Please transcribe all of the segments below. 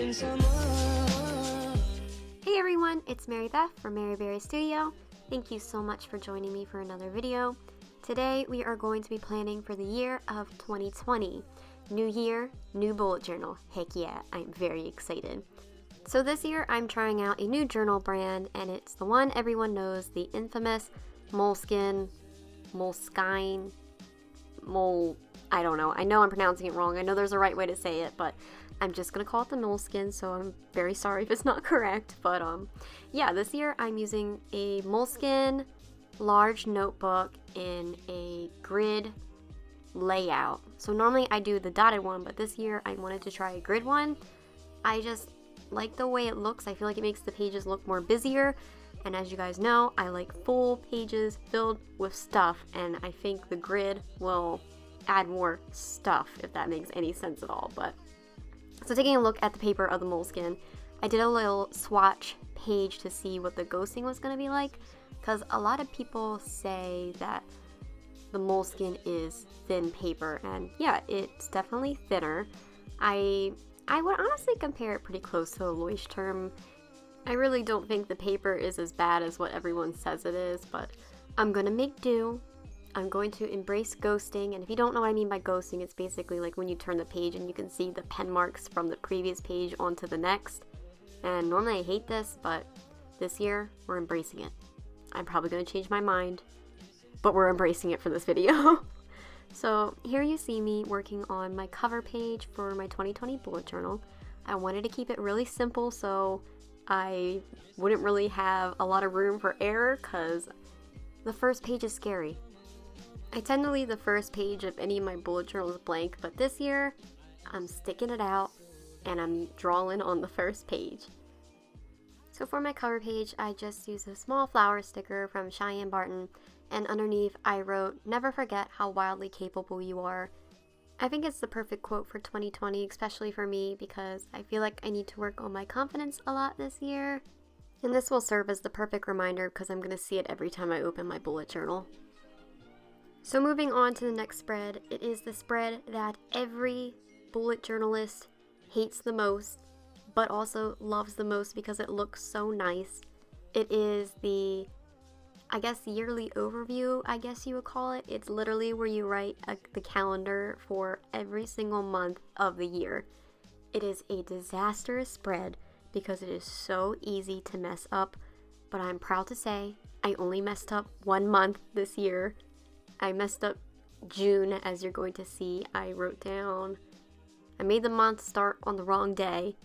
missing someone. Hey everyone, it's Mary Beth from maryberrystudio. Thank you so much for joining me for another video. Today we are going to be planning for the year of 2020. New year, new bullet journal. Heck yeah, I'm very excited. So this year I'm trying out a new journal brand, and it's the one everyone knows, the infamous Moleskine, I don't know. I know I'm pronouncing it wrong. I know there's a right way to say it, but I'm just gonna call it the Moleskine, so I'm very sorry if it's not correct. But yeah, this year I'm using a Moleskine large notebook in a grid layout. So normally I do the dotted one, but this year I wanted to try a grid one. I just like the way it looks. I feel like it makes the pages look more busier, and as you guys know, I like full pages filled with stuff, and I think the grid will add more stuff, if that makes any sense at all. But so taking a look at the paper of the Moleskine, I did a little swatch page to see what the ghosting was going to be like, because a lot of people say that the Moleskine is thin paper, and yeah, it's definitely thinner. I would honestly compare it pretty close to a Leuchtturm. I really don't think the paper is as bad as what everyone says it is, but I'm gonna make do. I'm going to embrace ghosting, and if you don't know what I mean by ghosting, it's basically like when you turn the page and you can see the pen marks from the previous page onto the next. And normally I hate this, but this year we're embracing it. I'm probably going to change my mind, but we're embracing it for this video. So here you see me working on my cover page for my 2020 bullet journal. I wanted to keep it really simple so I wouldn't really have a lot of room for error, because the first page is scary. I tend to leave the first page of any of my bullet journals blank, but this year I'm sticking it out and I'm drawing on the first page. So for my cover page, I just used a small flower sticker from Cheyenne Barton, and underneath I wrote, "Never forget how wildly capable you are." I think it's the perfect quote for 2020, especially for me, because I feel like I need to work on my confidence a lot this year. And this will serve as the perfect reminder, because I'm going to see it every time I open my bullet journal. So moving on to the next spread, it is the spread that every bullet journalist hates the most, but also loves the most because it looks so nice. It is the, I guess, yearly overview, I guess you would call it. It's literally where you write the calendar for every single month of the year. It is a disastrous spread because it is so easy to mess up, but I'm proud to say I only messed up one month this year. I messed up June, as you're going to see. I made the month start on the wrong day,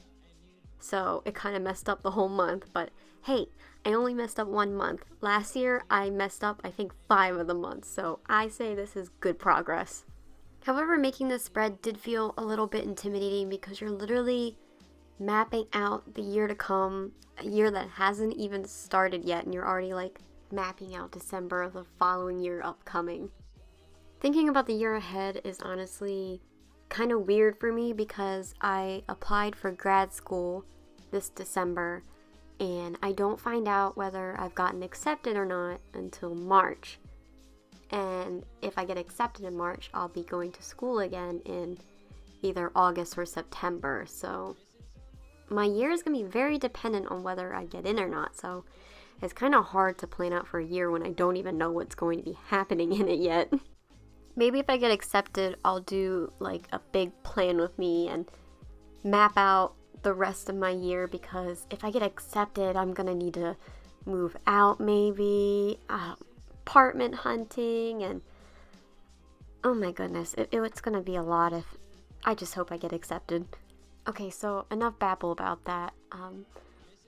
so it kind of messed up the whole month, but hey, I only messed up one month. Last year, I messed up, I think, 5 of the months, so I say this is good progress. However, making this spread did feel a little bit intimidating because you're literally mapping out the year to come, a year that hasn't even started yet, and you're already like mapping out December of the following year upcoming. Thinking about the year ahead is honestly kind of weird for me because I applied for grad school this December, and I don't find out whether I've gotten accepted or not until March. And if I get accepted in March, I'll be going to school again in either August or September. So my year is going to be very dependent on whether I get in or not. So it's kind of hard to plan out for a year when I don't even know what's going to be happening in it yet. Maybe if I get accepted, I'll do like a big plan with me and map out the rest of my year, because if I get accepted, I'm gonna need to move out, maybe apartment hunting, and oh my goodness, it's gonna be a lot. If I just hope I get accepted. Okay, so enough babble about that.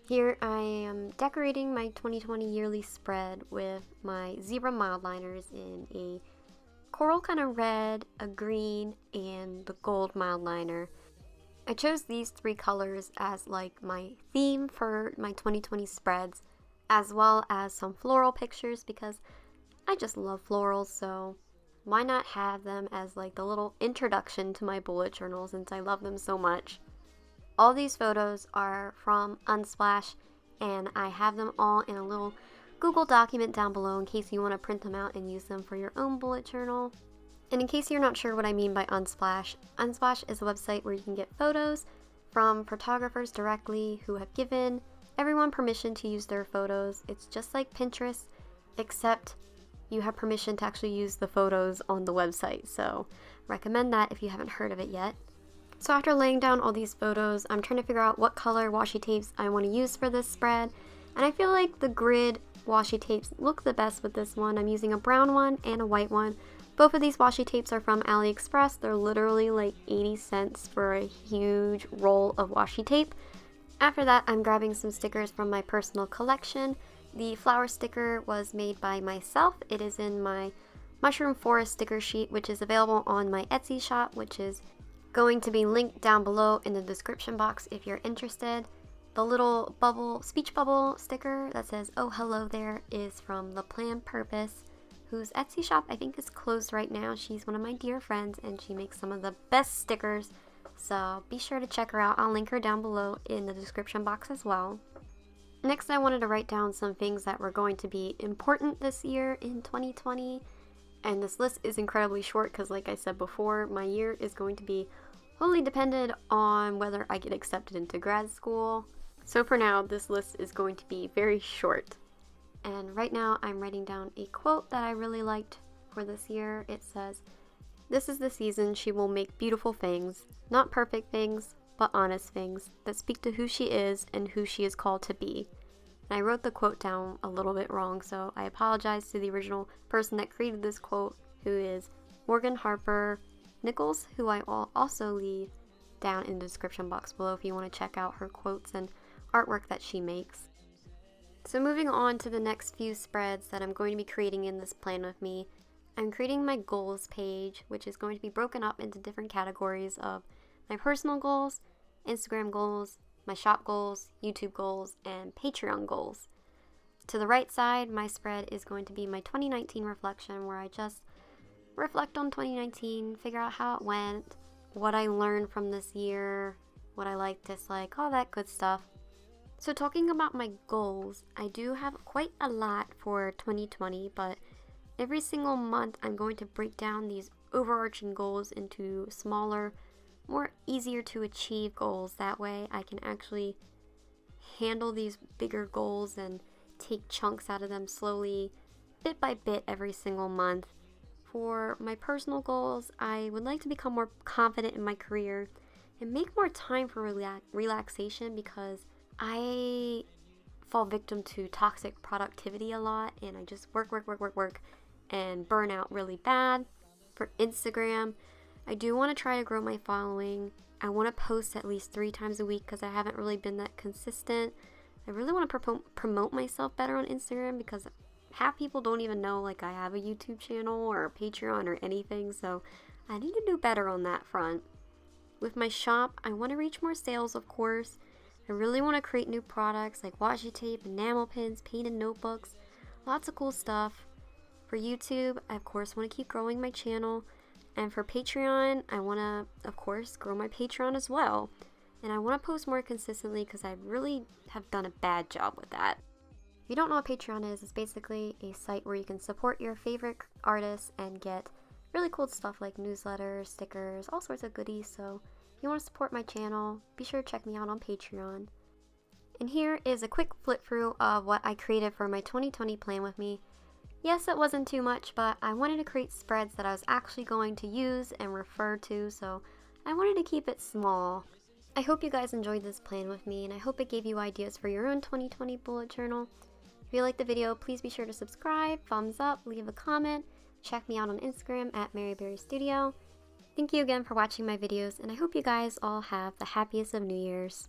Here I am decorating my 2020 yearly spread with my zebra mild liners in a coral kind of red, a green, and the gold mild liner. I chose these 3 colors as like my theme for my 2020 spreads, as well as some floral pictures because I just love florals, so why not have them as like the little introduction to my bullet journal since I love them so much. All these photos are from Unsplash, and I have them all in a little Google document down below in case you want to print them out and use them for your own bullet journal. And in case you're not sure what I mean by Unsplash, Unsplash is a website where you can get photos from photographers directly who have given everyone permission to use their photos. It's just like Pinterest, except you have permission to actually use the photos on the website, so recommend that if you haven't heard of it yet. So after laying down all these photos, I'm trying to figure out what color washi tapes I want to use for this spread, and I feel like the grid washi tapes look the best with this one. I'm using a brown one and a white one. Both of these washi tapes are from AliExpress. They're literally like 80 cents for a huge roll of washi tape. After that, I'm grabbing some stickers from my personal collection. The flower sticker was made by myself. It is in my mushroom forest sticker sheet, which is available on my Etsy shop, which is going to be linked down below in the description box if you're interested. The little speech bubble sticker that says, "Oh, hello there," is from the Planned Purpose, whose Etsy shop I think is closed right now. She's one of my dear friends and she makes some of the best stickers, so be sure to check her out. I'll link her down below in the description box as well. Next, I wanted to write down some things that were going to be important this year in 2020, and this list is incredibly short because, like I said before, my year is going to be wholly dependent on whether I get accepted into grad school. So for now, this list is going to be very short. And right now, I'm writing down a quote that I really liked for this year. It says, "This is the season she will make beautiful things, not perfect things, but honest things that speak to who she is and who she is called to be." And I wrote the quote down a little bit wrong, so I apologize to the original person that created this quote, who is Morgan Harper Nichols, who I will also leave down in the description box below if you want to check out her quotes and artwork that she makes. So moving on to the next few spreads that I'm going to be creating in this plan with me, I'm creating my goals page, which is going to be broken up into different categories of my personal goals, Instagram goals, my shop goals, YouTube goals, and Patreon goals. To the right side, my spread is going to be my 2019 reflection, where I just reflect on 2019, figure out how it went, what I learned from this year, what I like, dislike, all that good stuff. So talking about my goals, I do have quite a lot for 2020, but every single month I'm going to break down these overarching goals into smaller, more easier to achieve goals. That way I can actually handle these bigger goals and take chunks out of them slowly, bit by bit, every single month. For my personal goals, I would like to become more confident in my career and make more time for relaxation, because I fall victim to toxic productivity a lot, and I just work and burn out really bad. For Instagram, I do want to try to grow my following. I want to post at least 3 times a week because I haven't really been that consistent. I really want to promote myself better on Instagram, because half people don't even know like I have a YouTube channel or a Patreon or anything, so I need to do better on that front. With my shop, I want to reach more sales, of course. I really want to create new products like washi tape, enamel pins, painted notebooks, lots of cool stuff. For YouTube, I of course want to keep growing my channel. And for Patreon, I want to, of course, grow my Patreon as well. And I want to post more consistently because I really have done a bad job with that. If you don't know what Patreon is, it's basically a site where you can support your favorite artists and get really cool stuff like newsletters, stickers, all sorts of goodies. So if you want to support my channel, be sure to check me out on Patreon. And here is a quick flip through of what I created for my 2020 plan with me. Yes, it wasn't too much, but I wanted to create spreads that I was actually going to use and refer to, so I wanted to keep it small. I hope you guys enjoyed this plan with me, and I hope it gave you ideas for your own 2020 bullet journal. If you liked the video, please be sure to subscribe, thumbs up, leave a comment, check me out on Instagram at maryberrystudio. Thank you again for watching my videos, and I hope you guys all have the happiest of New Year's.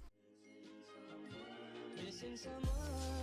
Missing someone.